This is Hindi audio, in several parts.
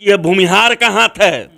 कि यह भूमिहार का हाथ है।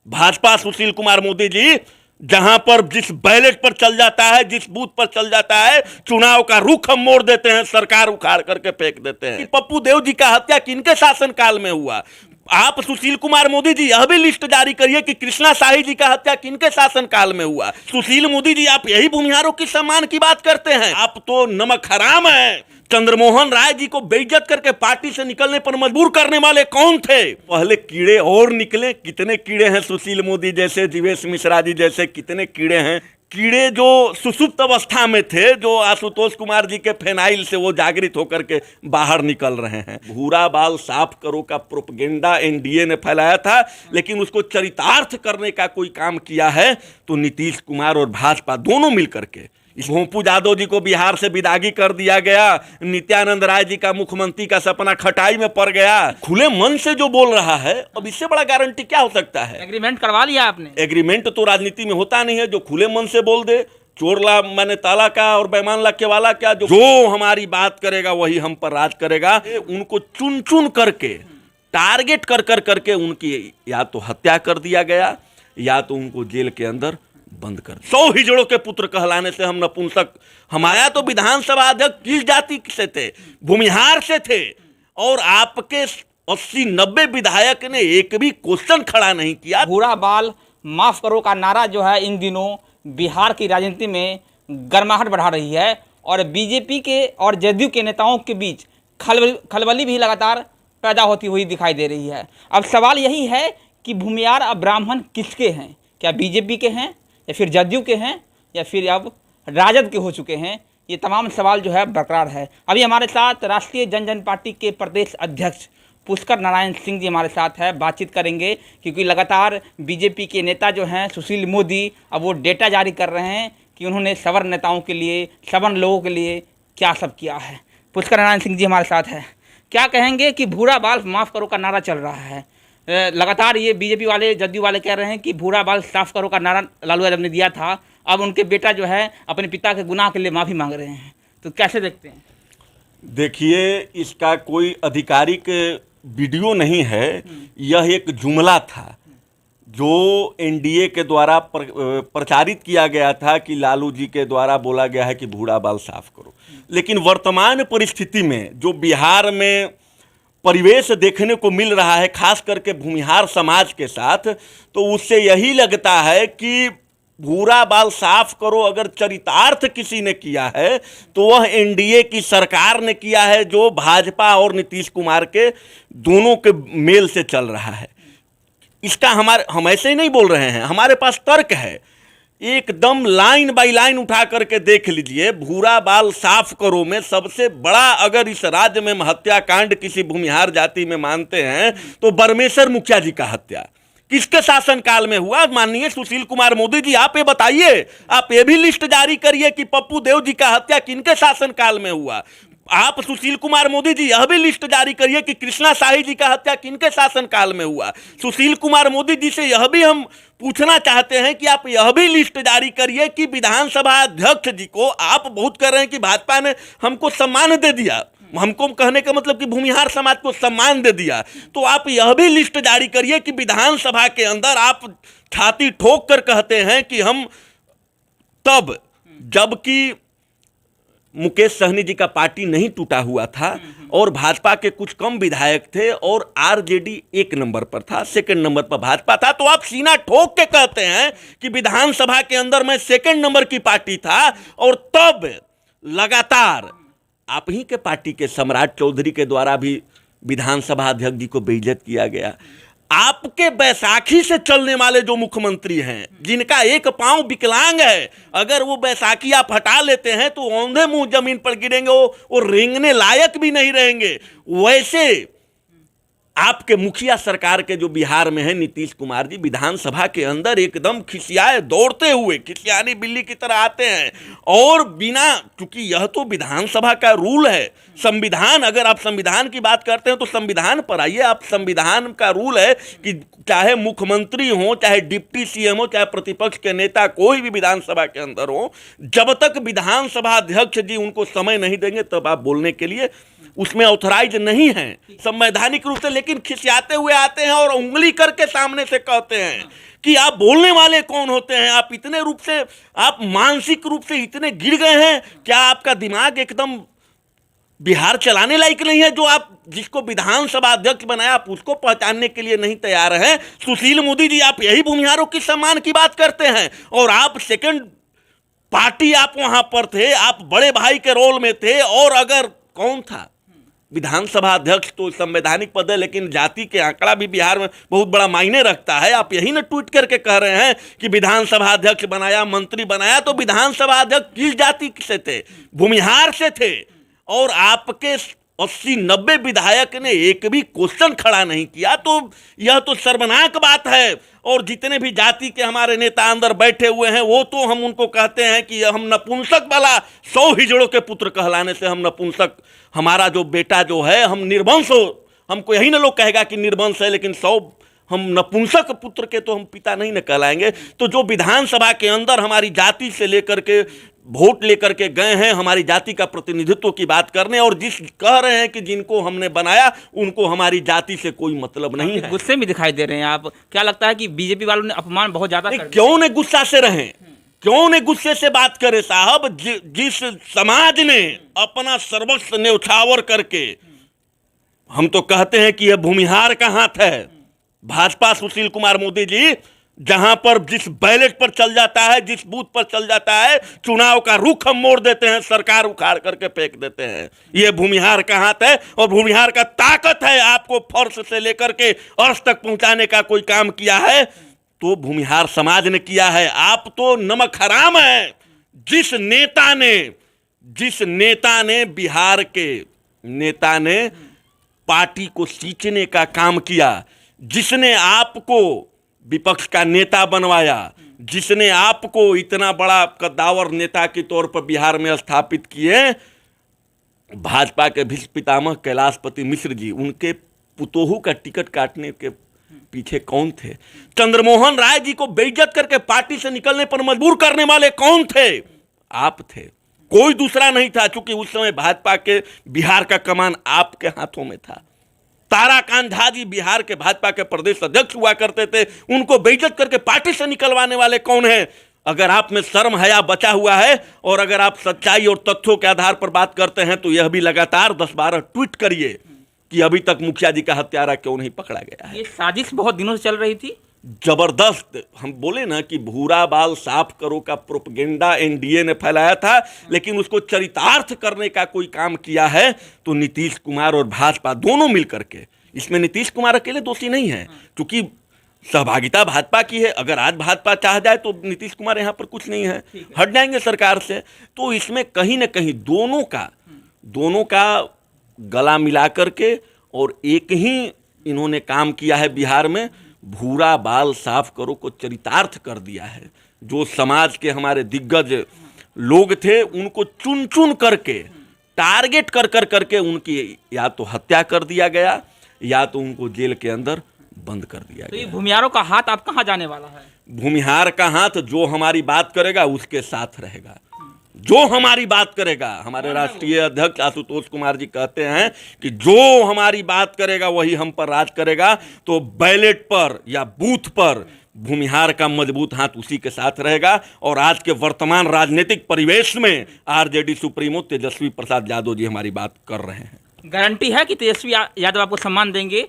भाजपा सुशील कुमार मोदी जी जहां पर जिस बैलेट पर चल जाता है, जिस बूथ पर चल जाता है, चुनाव का रुख हम मोड़ देते हैं, सरकार उखाड़ करके फेंक देते हैं। पप्पू देव जी का हत्या किनके शासनकाल में हुआ? आप सुशील कुमार मोदी जी यह भी लिस्ट जारी करिए कि कृष्णा शाही जी का हत्या किनके शासनकाल में हुआ। सुशील मोदी जी, आप यही भूमिहारों की सम्मान की बात करते हैं? आप तो नमक हराम है। चंद्रमोहन राय जी को बेइज्जत करके पार्टी से निकलने पर मजबूर करने वाले कौन थे? पहले कीड़े और निकले। कितने कीड़े हैं सुशील मोदी जैसे, जीवेश मिश्रा जी जैसे कितने कीड़े हैं। कीड़े जो सुसुप्त अवस्था में थे, जो आशुतोष कुमार जी के फेनाइल से वो जागृत होकर के बाहर निकल रहे हैं। भूरा बाल साफ करो का प्रोपगेंडा एनडीए ने फैलाया था, लेकिन उसको चरितार्थ करने का कोई काम किया है तो नीतीश कुमार और भाजपा दोनों मिलकर के। इस भोंपू यादव जी को बिहार से विदागी कर दिया गया। नित्यानंद राय जी का मुख्यमंत्री का सपना खटाई में पड़ गया। खुले मन से जो बोल रहा है, अब इससे बड़ा गारंटी क्या हो सकता है? एग्रीमेंट करवा लिया आपने? एग्रीमेंट तो राजनीति में होता नहीं है। जो खुले मन से बोल दे, चोर ला मैंने ताला का और बेईमान लक्के वाला क्या, जो हमारी बात करेगा वही हम पर राज करेगा। उनको चुन चुन करके, टारगेट कर कर करके उनकी या तो हत्या कर दिया गया या तो उनको जेल के अंदर बंद कर। 100 हिजड़ों के पुत्र कहलाने से हम नपुंसक। हमारा तो विधानसभा अध्यक्ष किस जाति से थे? भूमिहार से थे। और आपके 80-90 विधायक ने एक भी क्वेश्चन खड़ा नहीं किया। भूरा बाल माफ करो का नारा जो है इन दिनों बिहार की राजनीति में गर्माहट बढ़ा रही है और बीजेपी के और जदयू के नेताओं के बीच खलबली भी लगातार पैदा होती हुई दिखाई दे रही है। अब सवाल यही है कि भूमिहार अब ब्राह्मण किसके हैं? क्या बीजेपी के हैं या फिर जदयू के हैं या फिर अब राजद के हो चुके हैं? ये तमाम सवाल जो है बरकरार है। अभी हमारे साथ राष्ट्रीय जनजन पार्टी के प्रदेश अध्यक्ष पुष्कर नारायण सिंह जी हमारे साथ है, बातचीत करेंगे क्योंकि लगातार बीजेपी के नेता जो हैं सुशील मोदी अब वो डेटा जारी कर रहे हैं कि उन्होंने सवर्ण नेताओं के लिए, सवर्ण लोगों के लिए क्या सब किया है। पुष्कर नारायण सिंह जी हमारे साथ है, क्या कहेंगे कि भूरा बाल माफ़ करो का नारा चल रहा है? लगातार ये बीजेपी वाले, जदयू वाले कह रहे हैं कि भूरा बाल साफ करो का नारा लालू यादव ने दिया था, अब उनके बेटा जो है अपने पिता के गुनाह के लिए माफ़ी मांग रहे हैं, तो कैसे देखते हैं? देखिए, इसका कोई आधिकारिक वीडियो नहीं है। यह एक जुमला था जो एनडीए के द्वारा प्रचारित किया गया था कि लालू जी के द्वारा बोला गया है कि भूरा बाल साफ करो। लेकिन वर्तमान परिस्थिति में जो बिहार में परिवेश देखने को मिल रहा है, खास करके भूमिहार समाज के साथ, तो उससे यही लगता है कि भूरा बाल साफ करो अगर चरितार्थ किसी ने किया है तो वह एनडीए की सरकार ने किया है, जो भाजपा और नीतीश कुमार के दोनों के मेल से चल रहा है। इसका हम ऐसे ही नहीं बोल रहे हैं, हमारे पास तर्क है। एकदम लाइन बाय लाइन उठा करके देख लीजिए। भूरा बाल साफ करो में सबसे बड़ा अगर इस राज्य में हत्याकांड किसी भूमिहार जाति में मानते हैं तो बरमेश्वर मुखिया जी का हत्या किसके शासनकाल में हुआ? माननीय सुशील कुमार मोदी जी, आप ये बताइए, आप ये भी लिस्ट जारी करिए कि पप्पू देव जी का हत्या किनके शासनकाल में हुआ। आप सुशील कुमार मोदी जी यह भी लिस्ट जारी करिए कि कृष्णा शाही जी का हत्या किनके शासनकाल में हुआ। सुशील कुमार मोदी जी से यह भी हम पूछना चाहते हैं कि आप यह भी लिस्ट जारी करिए कि विधानसभा अध्यक्ष जी को आप बहुत कह रहे हैं कि भाजपा ने हमको सम्मान दे दिया, हमको कहने का मतलब कि भूमिहार समाज को सम्मान दे दिया, तो आप यह भी लिस्ट जारी करिए कि विधानसभा के अंदर आप छाती ठोक कर कहते हैं कि हम, तब जबकि मुकेश सहनी जी का पार्टी नहीं टूटा हुआ था और भाजपा के कुछ कम विधायक थे और आरजेडी 1 नंबर पर था, 2nd नंबर पर भाजपा था, तो आप सीना ठोक के कहते हैं कि विधानसभा के अंदर मैं 2nd नंबर की पार्टी था। और तब लगातार आप ही के पार्टी के सम्राट चौधरी के द्वारा भी विधानसभा अध्यक्ष जी को बेइज्जत किया गया। आपके बैसाखी से चलने वाले जो मुख्यमंत्री हैं, जिनका एक पांव विकलांग है, अगर वो बैसाखी आप हटा लेते हैं तो औंधे मुंह जमीन पर गिरेंगे, वो रेंगने लायक भी नहीं रहेंगे। वैसे आपके मुखिया सरकार के जो बिहार में है नीतीश कुमार जी, विधानसभा के अंदर एकदम खिसियाए दौड़ते हुए खिसियानी बिल्ली की तरह आते हैं और बिना, क्योंकि यह तो विधानसभा का रूल है, संविधान, अगर आप संविधान की बात करते हैं तो संविधान पर आइए। आप संविधान का रूल है कि चाहे मुख्यमंत्री हो, चाहे डिप्टी सीएम हो, चाहे प्रतिपक्ष के नेता कोई भी विधानसभा के अंदर हो, जब तक विधानसभा अध्यक्ष जी उनको समय नहीं देंगे तब आप बोलने के लिए उसमें ऑथराइज नहीं है संवैधानिक रूप से। लेकिन लेकिन खिसियाते हुए आते हैं और उंगली करके सामने से कहते हैं कि आप बोलने वाले कौन होते हैं, आप इतने रूप से, आप मानसिक रूप से इतने गिर गए हैं, क्या आपका दिमाग एकदम बिहार चलाने लायक नहीं है? जो आप जिसको विधानसभा अध्यक्ष बनाया आप उसको पहचानने के लिए नहीं तैयार हैं। सुशील मोदी जी, आप यही भूमिहारों की सम्मान की बात करते हैं और आप सेकंड पार्टी, आप वहां पर थे, आप बड़े भाई के रोल में थे। और अगर कौन था विधानसभा अध्यक्ष, तो संवैधानिक पद है, लेकिन जाति के आंकड़ा भी बिहार में बहुत बड़ा मायने रखता है। आप यही ना ट्वीट करके कह रहे हैं कि विधानसभा अध्यक्ष बनाया, मंत्री बनाया, तो विधानसभा अध्यक्ष किस जाति से थे? भूमिहार से थे। और आपके 80-90 विधायक ने एक भी क्वेश्चन खड़ा नहीं किया, तो यह तो शर्मनाक बात है। और जितने भी जाति के हमारे नेता अंदर बैठे हुए हैं, वो तो हम उनको कहते हैं कि हम नपुंसक वाला 100 हिजड़ों के पुत्र कहलाने से हम नपुंसक, हमारा जो बेटा जो है हम निर्वंश हो, हमको यही ना लोग कहेगा कि निर्वंश है, लेकिन 100 हम नपुंसक पुत्र के तो हम पिता नहीं न कहलाएंगे। तो जो विधानसभा के अंदर हमारी जाति से लेकर के वोट लेकर के गए हैं हमारी जाति का प्रतिनिधित्व की बात करने, और जिस कह रहे हैं कि जिनको हमने बनाया उनको हमारी जाति से कोई मतलब नहीं है। गुस्से में दिखाई दे रहे हैं आप, क्या लगता है कि बीजेपी वालों ने अपमान बहुत ज्यादा कर दिया? क्यों ने गुस्सा से रहें, क्यों ने गुस्से से बात करें साहब? जिस समाज ने अपना सर्वस्व न्यौछावर करके, हम तो कहते हैं कि यह भूमिहार का हाथ है भाजपा, सुशील कुमार मोदी जी, जहां पर जिस बैलेट पर चल जाता है, जिस बूथ पर चल जाता है, चुनाव का रुख हम मोड़ देते हैं, सरकार उखाड़ करके फेंक देते हैं। यह भूमिहार का हाथ है और भूमिहार का ताकत है। आपको फर्श से लेकर के अर्श तक पहुंचाने का कोई काम किया है तो भूमिहार समाज ने किया है। आप तो नमक हराम है। जिस नेता ने बिहार के नेता ने पार्टी को सींचने का काम किया, जिसने आपको विपक्ष का नेता बनवाया, जिसने आपको इतना बड़ा कद्दावर नेता के तौर पर बिहार में स्थापित किए, भाजपा के भीष्म पितामह कैलाशपति मिश्र जी, उनके पुतोहू का टिकट काटने के पीछे कौन थे? चंद्रमोहन राय जी को बेइज्जत करके पार्टी से निकलने पर मजबूर करने वाले कौन थे? आप थे, कोई दूसरा नहीं था। क्योंकि उस समय भाजपा के बिहार का कमान आपके हाथों में था। ताराकांत झा जी बिहार के भाजपा के प्रदेश अध्यक्ष हुआ करते थे, उनको बेइज्जत करके पार्टी से निकलवाने वाले कौन हैं? अगर आप में शर्म हया बचा हुआ है और अगर आप सच्चाई और तथ्यों के आधार पर बात करते हैं, तो यह भी लगातार 10-12 ट्वीट करिए कि अभी तक मुखिया जी का हत्यारा क्यों नहीं पकड़ा गया है। ये साजिश बहुत दिनों से चल रही थी, जबरदस्त। हम बोले ना कि भूरा बाल साफ करो का प्रोपगेंडा एनडीए ने फैलाया था, लेकिन उसको चरितार्थ करने का कोई काम किया है तो नीतीश कुमार और भाजपा दोनों मिलकर के। इसमें नीतीश कुमार अकेले दोषी नहीं है, क्योंकि सहभागिता भाजपा की है। अगर आज भाजपा चाह जाए तो नीतीश कुमार यहाँ पर कुछ नहीं है, हट जाएंगे सरकार से। तो इसमें कहीं ना कहीं दोनों का गला मिला करके और एक ही इन्होंने काम किया है बिहार में, भूरा बाल साफ करो को चरितार्थ कर दिया है। जो समाज के हमारे दिग्गज लोग थे उनको चुन चुन करके, टारगेट कर कर करके उनकी या तो हत्या कर दिया गया या तो उनको जेल के अंदर बंद कर दिया तो ये गया। भूमिहारों का हाथ आप कहाँ जाने वाला है? भूमिहार का हाथ जो हमारी बात करेगा उसके साथ रहेगा, जो हमारी बात करेगा। हमारे राष्ट्रीय अध्यक्ष आशुतोष कुमार जी कहते हैं कि जो हमारी बात करेगा वही हम पर राज करेगा। तो बैलेट पर या बूथ पर भूमिहार का मजबूत हाथ उसी के साथ रहेगा। और आज के वर्तमान राजनीतिक परिवेश में आरजेडी सुप्रीमो तेजस्वी प्रसाद यादव जी हमारी बात कर रहे हैं। गारंटी है कि तेजस्वी यादव आपको सम्मान देंगे?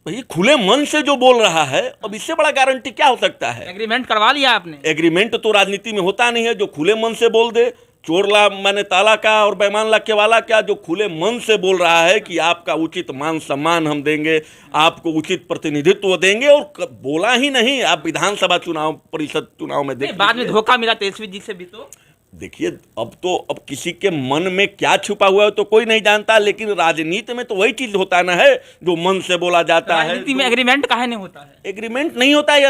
भाई खुले मन से जो बोल रहा है, अब इससे बड़ा गारंटी क्या हो सकता है? एग्रीमेंट करवा लिया आपने? एग्रीमेंट तो राजनीति में होता नहीं है। जो खुले मन से बोल दे, चोर ला मैंने ताला का और बेईमान ला के वाला क्या, जो खुले मन से बोल रहा है कि आपका उचित मान सम्मान हम देंगे, आपको उचित प्रतिनिधित्व देंगे, और बोला ही नहीं, आप विधानसभा चुनाव, परिषद चुनाव में देखिए बाद में धोखा मिला तेजस्वी जी से भी। तो देखिए अब किसी के मन में क्या छुपा हुआ है तो कोई नहीं जानता, लेकिन राजनीति में तो वही चीज होता ना है जो मन से बोला जाता है। राजनीति में एग्रीमेंट काहे नहीं होता है? एग्रीमेंट नहीं होता है,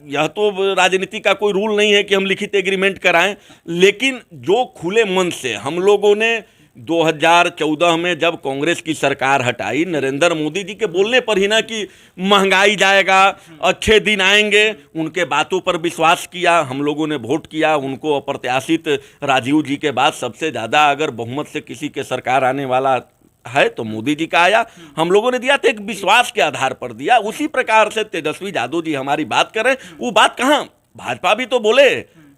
यह तो राजनीति का कोई रूल नहीं है कि हम लिखित एग्रीमेंट कराएं। लेकिन जो खुले मन से हम लोगों ने 2014 में जब कांग्रेस की सरकार हटाई, नरेंद्र मोदी जी के बोलने पर ही ना कि महंगाई जाएगा, अच्छे दिन आएंगे, उनके बातों पर विश्वास किया, हम लोगों ने वोट किया उनको। अप्रत्याशित राजीव जी के बाद सबसे ज़्यादा अगर बहुमत से किसी के सरकार आने वाला है तो मोदी जी का आया, हम लोगों ने दिया था एक विश्वास के आधार पर दिया। उसी प्रकार से तेजस्वी यादव जी हमारी बात करें, वो बात कहाँ, भाजपा भी तो बोले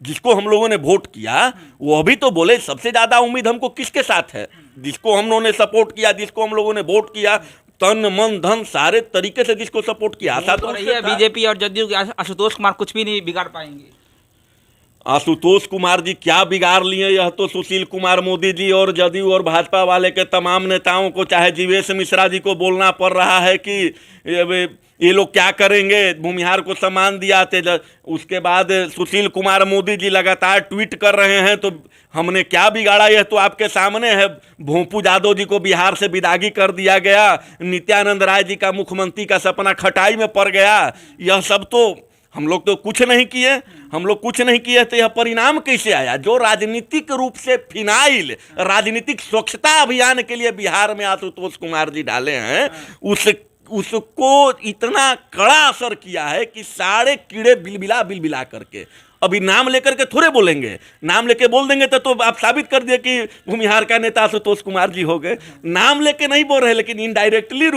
जिसको हम लोगों ने वोट किया वो अभी तो बोले सबसे ज्यादा उम्मीद हमको किसके साथ है, जिसको हम लोगों ने सपोर्ट किया, जिसको हम लोगों ने वोट किया, तन मन धन सारे तरीके से जिसको सपोर्ट किया, आशा तो रही है बीजेपी और जदयू के आशुतोष कुमार कुछ भी नहीं बिगाड़ पाएंगे। आशुतोष कुमार जी क्या बिगाड़ लिए, यह तो सुशील कुमार मोदी जी और जदयू और भाजपा वाले के तमाम नेताओं को, चाहे जीवेश मिश्रा जी को बोलना पड़ रहा है कि ये लोग क्या करेंगे, भूमिहार को सम्मान दिया थे। उसके बाद सुशील कुमार मोदी जी लगातार ट्वीट कर रहे हैं, तो हमने क्या बिगाड़ा, यह तो आपके सामने है। भोंपू यादव जी को बिहार से विदागी कर दिया गया, नित्यानंद राय जी का मुख्यमंत्री का सपना खटाई में पड़ गया, यह सब तो हम लोग तो कुछ नहीं किए, हम लोग कुछ नहीं किए, तो यह परिणाम कैसे आया। जो राजनीतिक रूप से फिनाइल राजनीतिक स्वच्छता अभियान के लिए बिहार में आशुतोष कुमार जी डाले हैं, उसको इतना कड़ा असर किया है कि सारे कीड़े बिलबिला करके, अभी नाम लेकर के थोड़े बोलेंगे, नाम लेके बोल देंगे तो आप साबित कर दिए कि भूमिहार का नेता आशुतोष कुमार जी हो गए। नाम लेके नहीं बोल रहे, लेकिन इनडायरेक्टली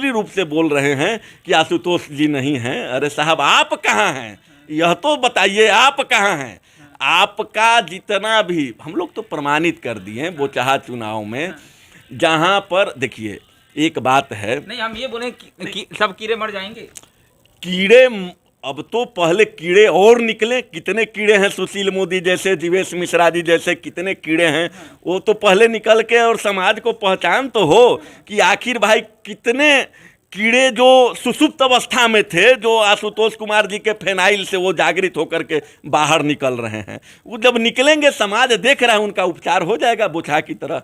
रूप से बोल रहे हैं कि आशुतोष जी नहीं हैं। अरे साहब आप कहाँ हैं, यह तो बताइए आप कहाँ हैं। आपका जितना भी हम लोग तो प्रमाणित कर दिए हैं वो चाहा चुनाव में, जहाँ पर देखिए एक बात है, नहीं हम ये बोले कि सब कीड़े मर जाएंगे, कीड़े अब तो पहले कीड़े और निकले, कितने कीड़े हैं सुशील मोदी जैसे, जीवेश मिश्रा जी जैसे कितने कीड़े हैं, वो तो पहले निकल के और समाज को पहचान तो हो कि आखिर भाई कितने कीड़े जो सुसुप्त अवस्था में थे, जो आशुतोष कुमार जी के फेनाइल से वो जागृत होकर के बाहर निकल रहे हैं। वो जब निकलेंगे समाज देख रहा है, उनका उपचार हो जाएगा बोछा की तरह।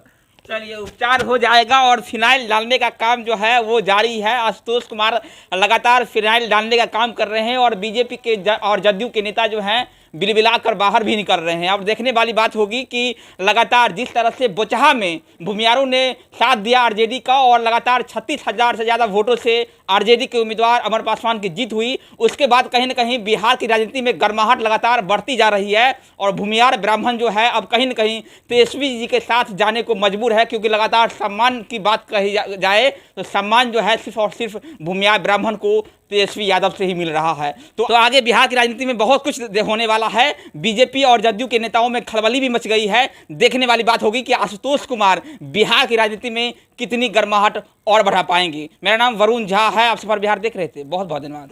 चलिए उपचार हो जाएगा और फिनाइल डालने का काम जो है वो जारी है। आशुतोष कुमार लगातार फिनाइल डालने का काम कर रहे हैं और बीजेपी के और जदयू के नेता जो हैं बिलबिला कर बाहर भी निकल रहे हैं। अब देखने वाली बात होगी कि लगातार जिस तरह से बोचहा में भूमिहारों ने साथ दिया आरजेडी का और लगातार 36,000 से ज़्यादा वोटों से आरजेडी के उम्मीदवार अमर पासवान की जीत हुई, उसके बाद कहीं ना कहीं बिहार की राजनीति में गर्माहट लगातार बढ़ती जा रही है और भूमिहार ब्राह्मण जो है अब कहीं ना कहीं तेजस्वी जी के साथ जाने को मजबूर है, क्योंकि लगातार सम्मान की बात कही जाए तो सम्मान जो है सिर्फ और सिर्फ भूमिहार ब्राह्मण को तेजस्वी यादव से ही मिल रहा है। तो आगे बिहार की राजनीति में बहुत कुछ होने वाला है। बीजेपी और जदयू के नेताओं में खलबली भी मच गई है। देखने वाली बात होगी कि आशुतोष कुमार बिहार की राजनीति में कितनी गर्माहट और बढ़ा पाएंगे। मेरा नाम वरुण झा है, आप सफर बिहार देख रहे थे। बहुत बहुत धन्यवाद।